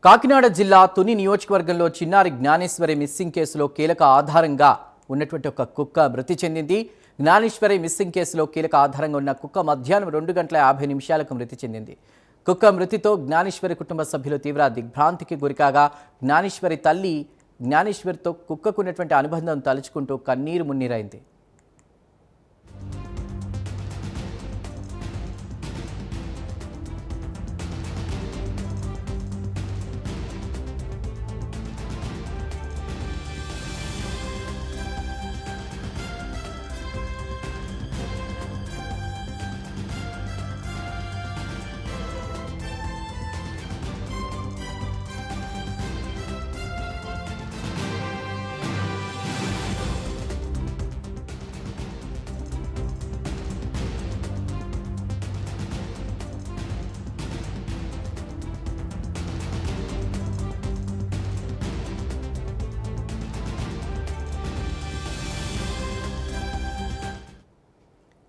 కాకినాడ జిల్లా తుని నియోజకవర్గంలో చిన్నారి జ్ఞానేశ్వరి మిస్సింగ్ కేసులో కీలక ఆధారంగా ఉన్నటువంటి ఒక కుక్క మృతి చెందింది. జ్ఞానేశ్వరి మిస్సింగ్ కేసులో కీలక ఆధారంగా ఉన్న కుక్క మధ్యాహ్నం 2:50 మృతి చెందింది. కుక్క మృతితో జ్ఞానేశ్వరి కుటుంబ సభ్యులు తీవ్ర దిగ్భ్రాంతికి గురికాగా జ్ఞానేశ్వరి తల్లి జ్ఞానేశ్వరితో కుక్కకున్నటువంటి అనుబంధం తలుచుకుంటూ కన్నీరు మున్నీరైంది.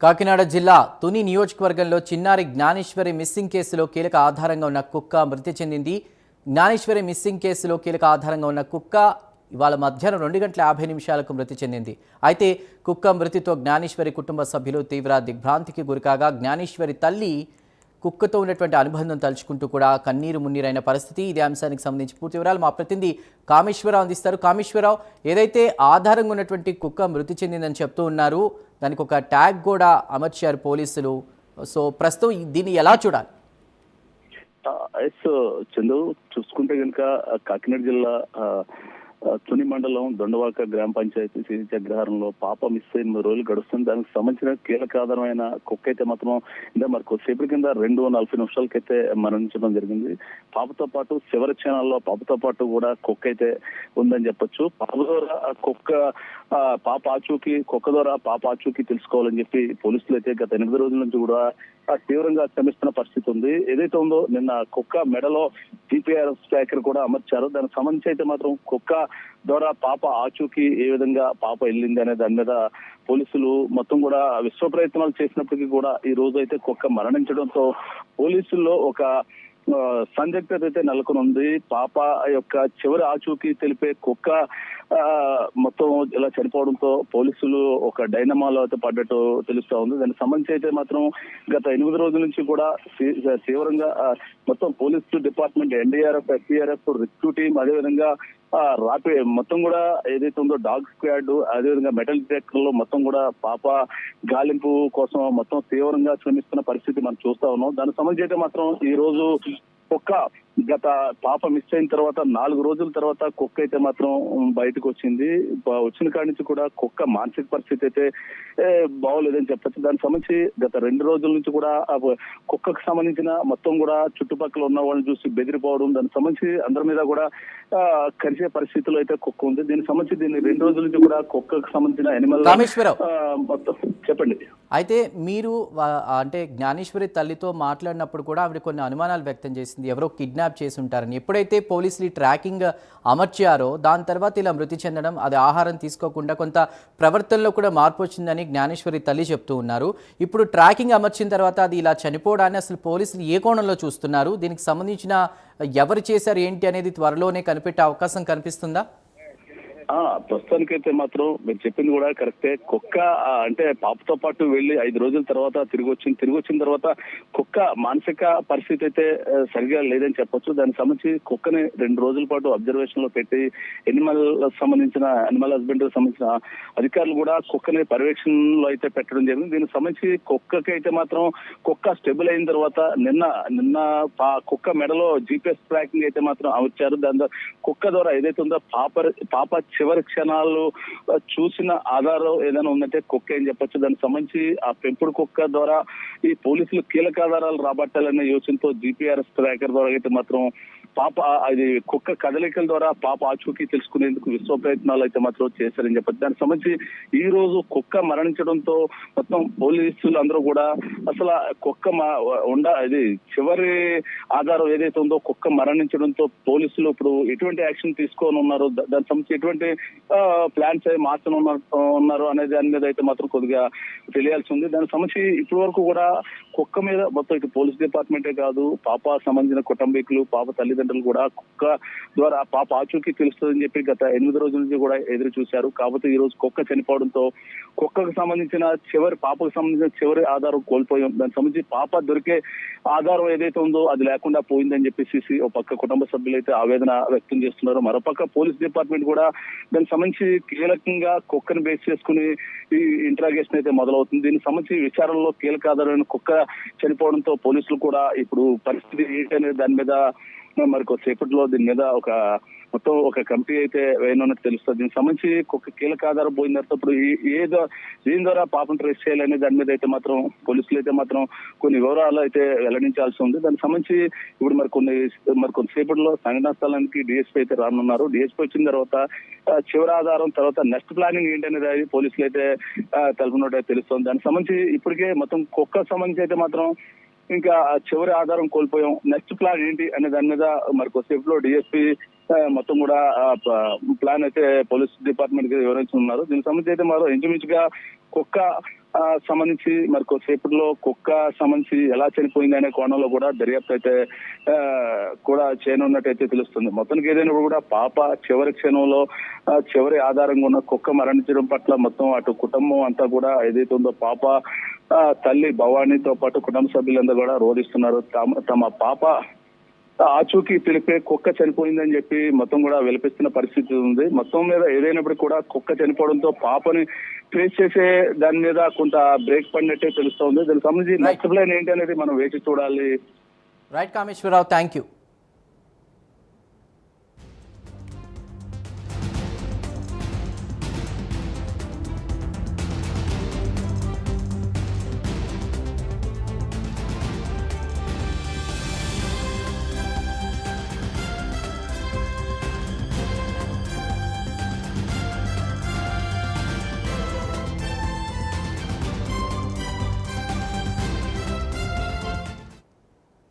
కాకినాడ జిల్లా తుని నియోజకవర్గంలో చిన్నారి జ్ఞానేశ్వరి మిస్సింగ్ కేసులో కీలక ఆధారంగా ఉన్న కుక్క మృతి చెందింది. జ్ఞానేశ్వరి మిస్సింగ్ కేసులో కీలక ఆధారంగా ఉన్న కుక్క ఇవాళ మధ్యాహ్నం 2:50 మృతి చెందింది. అయితే కుక్క మృతితో జ్ఞానేశ్వరి కుటుంబ సభ్యులు తీవ్ర దిగ్భ్రాంతికి గురికాగా జ్ఞానేశ్వరి తల్లి కుక్కతో ఉన్నటువంటి అనుబంధం తలుచుకుంటూ కూడా కన్నీరు మున్నీరైన పరిస్థితి. ఇదే అంశానికి సంబంధించి పూర్తి వివరాలు మా ప్రతినిధి కామేశ్వరరావు అందిస్తారు. కామేశ్వరరావు, ఏదైతే ఆధారంగా ఉన్నటువంటి కుక్క మృతి చెందిందని చెప్తూ ఉన్నారు, దానికి ఒక ట్యాగ్ కూడా అమర్చారు పోలీసులు. సో ప్రస్తుతం దీన్ని ఎలా చూడాలి? చందు, చూసుకుంటే కనుక కాకినాడ జిల్లా తుని మండలం దొండవాక గ్రామ పంచాయతీ సిసి అగ్రహారంలో పాప మిస్ అయిన 3 రోజులు గడుస్తుంది. దానికి సంబంధించిన కీలక ఆధారమైన కుక్క అయితే మాత్రం ఇంకా మరి కొద్దిసేపటి కింద 2:40 మరణించడం జరిగింది. పాపతో పాటు చివరి క్షణాల్లో పాపతో పాటు కూడా కుక్క అయితే ఉందని చెప్పొచ్చు. పాప ద్వారా కుక్క ద్వారా పాప ఆచూకీ తెలుసుకోవాలని చెప్పి పోలీసులు అయితే గత 8 రోజుల నుంచి కూడా తీవ్రంగా శ్రమిస్తున్న పరిస్థితి ఉంది. ఏదైతే ఉందో నిన్న కుక్క మెడలో GPS ట్రాకర్ కూడా అమర్చారు. దానికి సంబంధించి అయితే మాత్రం కుక్క ద్వారా పాప ఆచూకీ ఏ విధంగా పాప వెళ్ళింది అనే దాని మీద పోలీసులు మొత్తం కూడా విశ్వ ప్రయత్నాలు చేసినప్పటికీ కూడా ఈ రోజు అయితే కుక్క మరణించడంతో పోలీసుల్లో ఒక సందిగ్ధత అయితే నెలకొని ఉంది. పాప యొక్క చివరి ఆచూకీ తెలిపే కుక్క మొత్తం ఇలా చనిపోవడంతో పోలీసులు ఒక డైనమాలో అయితే పడ్డట్టు తెలుస్తా ఉంది. దానికి సంబంధించి అయితే మాత్రం గత 8 రోజుల నుంచి కూడా తీవ్రంగా మొత్తం police department, NDRF, SDRF, rescue team, అదేవిధంగా మొత్తం కూడా ఏదైతే ఉందో డాగ్ స్క్వాడ్, అదేవిధంగా మెటల్ డిటెక్టర్ లో మొత్తం కూడా పాప గాలింపు కోసం మొత్తం తీవ్రంగా శ్రమిస్తున్న పరిస్థితి మనం చూస్తా ఉన్నాం. దానికి సంబంధించి అయితే మాత్రం ఈ రోజు కుక్క గత పాప మిస్ అయిన తర్వాత 4 రోజుల తర్వాత కుక్క అయితే మాత్రం బయటకు వచ్చింది. వచ్చిన కాడి నుంచి కూడా కుక్క మానసిక పరిస్థితి అయితే బాగోలేదని చెప్పచ్చు. దానికి సంబంధించి గత 2 రోజుల నుంచి కూడా కుక్కకు సంబంధించిన మొత్తం కూడా చుట్టుపక్కల ఉన్న వాళ్ళని చూసి బెదిరిపోవడం, దానికి సంబంధించి అందరి మీద కూడా కరిసే పరిస్థితిలో అయితే కుక్క ఉంది. దీనికి సంబంధించి 2 రోజుల నుంచి కూడా కుక్కకు సంబంధించిన ఎనిమల్ మొత్తం చెప్పండి. అయితే మీరు అంటే జ్ఞానేశ్వరి తల్లితో మాట్లాడినప్పుడు కూడా ఆవిడ కొన్ని అనుమానాలు వ్యక్తం చేసింది, ఎవరో కిడ్నాప్ చేసి ఉంటారని. ఎప్పుడైతే పోలీసులు ట్రాకింగ్ అమర్చారో దాని తర్వాత ఇలా మృతి చెందడం, అది ఆహారం తీసుకోకుండా కొంత ప్రవర్తనలో కూడా మార్పు వచ్చిందని జ్ఞానేశ్వరి తల్లి చెప్తూ ఉన్నారు. ఇప్పుడు ట్రాకింగ్ అమర్చిన తర్వాత అది ఇలా చనిపోవడాన్ని అసలు పోలీసులు ఏ కోణంలో చూస్తున్నారు? దీనికి సంబంధించిన ఎవరు చేశారు ఏంటి అనేది త్వరలోనే కనిపెట్టే అవకాశం కనిపిస్తుందా? ప్రస్తుతానికైతే మాత్రం మీరు చెప్పింది కూడా కరెక్టే. కుక్క అంటే పాపతో పాటు వెళ్ళి 5 రోజుల తర్వాత తిరిగి వచ్చిన తర్వాత కుక్క మానసిక పరిస్థితి అయితే సరిగా లేదని చెప్పొచ్చు. దానికి సంబంధించి కుక్కని 2 రోజుల పాటు అబ్జర్వేషన్ లో పెట్టి ఎనిమల్ హస్బెండరీ సంబంధించిన అధికారులు కూడా కుక్కని పర్యవేక్షణలో అయితే పెట్టడం జరిగింది. దీనికి సంబంధించి కుక్కకి అయితే మాత్రం కుక్క స్టెబుల్ అయిన తర్వాత నిన్న కుక్క మెడలో GPS ట్రాకింగ్ అయితే మాత్రం అమర్చారు. దాని కుక్క ద్వారా ఏదైతే ఉందో పాప చివరి క్షణాలు చూసిన ఆధారం ఏదైనా ఉందంటే కుక్క అని చెప్పొచ్చు. దానికి సంబంధించి ఆ పెంపుడు కుక్క ద్వారా ఈ పోలీసులు కీలక ఆధారాలు రాబట్టాలనే యోచనతో GPS ట్రాకర్ ద్వారా అయితే మాత్రం పాప అది కుక్క కదలికల ద్వారా పాప ఆచూకీ తెలుసుకునేందుకు విశ్వ ప్రయత్నాలు అయితే మాత్రం చేశారని చెప్పచ్చు. దానికి సంబంధించి ఈ రోజు కుక్క మరణించడంతో మొత్తం పోలీసులు అందరూ కూడా అసలు కుక్క ఇది చివరి ఆధారం ఏదైతే ఉందో కుక్క మరణించడంతో పోలీసులు ఇప్పుడు ఎటువంటి యాక్షన్ తీసుకొని ఉన్నారు, దానికి సంబంధించి ఎటువంటి ప్లాన్స్ మార్చను ఉన్నారు అనే దాని మీద అయితే మాత్రం కొద్దిగా తెలియాల్సి ఉంది. దానికి సంబంధించి ఇప్పటి వరకు కూడా కుక్క మీద మొత్తం ఇటు పోలీస్ డిపార్ట్మెంటే కాదు, పాప సంబంధించిన కుటుంబీకులు, పాప తల్లిదండ్రులు తల్లిదండ్రులు కూడా కుక్క ద్వారా పాప ఆచూకీ తెలుస్తుందని చెప్పి గత 8 రోజుల నుంచి కూడా ఎదురు చూశారు. కాకపోతే ఈ రోజు కుక్క చనిపోవడంతో కుక్కకు సంబంధించిన పాపకు సంబంధించిన చివరి ఆధారం కోల్పోయాం. దానికి సంబంధించి పాప దొరికే ఆధారం ఏదైతే ఉందో అది లేకుండా పోయిందని చెప్పేసి ఒక పక్క కుటుంబ సభ్యులు అయితే ఆవేదన వ్యక్తం చేస్తున్నారు. మరోపక్క పోలీస్ డిపార్ట్మెంట్ కూడా దానికి సంబంధించి కీలకంగా కుక్కను బేస్ చేసుకుని ఈ ఇంట్రాగేషన్ అయితే మొదలవుతుంది. దీనికి సంబంధించి విచారణలో కీలక ఆధారమైన కుక్క చనిపోవడంతో పోలీసులు కూడా ఇప్పుడు పరిస్థితి ఏంటనే దాని మీద మరి కొద్దిసేపట్లో దీని మీద మొత్తం ఒక కమిటీ అయితే వేయనున్నట్టు తెలుస్తుంది. దీనికి సంబంధించి కుక్క కీలక ఆధారం పోయిన తర్వాత ఇప్పుడు దీని ద్వారా పాపం ట్రేస్ చేయాలనే దాని మీద అయితే మాత్రం పోలీసులు అయితే మాత్రం కొన్ని వివరాలు అయితే వెల్లడించాల్సి ఉంది. దానికి సంబంధించి ఇప్పుడు మరి కొంతసేపట్లో సంఘటనా స్థలానికి డిఎస్పీ అయితే రానున్నారు. డిఎస్పీ వచ్చిన తర్వాత చివరి ఆధారం తర్వాత నెక్స్ట్ ప్లానింగ్ ఏంటనేది పోలీసులు అయితే తెలుపుతున్నట్టు తెలుస్తుంది. దానికి సంబంధించి ఇప్పటికే మొత్తం కుక్క సంబంధించి అయితే మాత్రం ఇంకా చివరి ఆధారం కోల్పోయాం. నెక్స్ట్ ప్లాన్ ఏంటి అనే దాని మీద మరి కొద్దిసేపులో డిఎస్పీ మొత్తం కూడా ప్లాన్ అయితే పోలీస్ డిపార్ట్మెంట్ కి వివరించున్నారు. దీనికి సంబంధించి అయితే మరో ఇంచుమించుగా కుక్క సంబంధించి మరి కొద్దిసేపట్లో కుక్క సంబంధించి ఎలా చనిపోయింది అనే కోణంలో కూడా దర్యాప్తు అయితే కూడా చేయనున్నట్టయితే తెలుస్తుంది. మొత్తానికి ఏదైనా కూడా పాప చివరి క్షణంలో చివరి ఆధారంగా ఉన్న కుక్క మరణించడం పట్ల మొత్తం అటు కుటుంబం అంతా కూడా ఏదైతే ఉందో పాప తల్లి భవానీతో పాటు కుటుంబ సభ్యులందరూ కూడా రోధిస్తున్నారు. తమ పాప ఆచూకీ తెలిపే కుక్క చనిపోయిందని చెప్పి మొత్తం కూడా విలపిస్తున్న పరిస్థితి ఉంది. మొత్తం మీద ఏదైనప్పటికీ కూడా కుక్క చనిపోవడంతో పాపని ట్రేస్ చేసే దాని మీద కొంత బ్రేక్ పడినట్టే తెలుస్తోంది. దానికి సంబంధించి నెక్స్ట్ ప్లాన్ ఏంటి అనేది మనం వేచి చూడాలి. Right Kameswara Rao, thank you.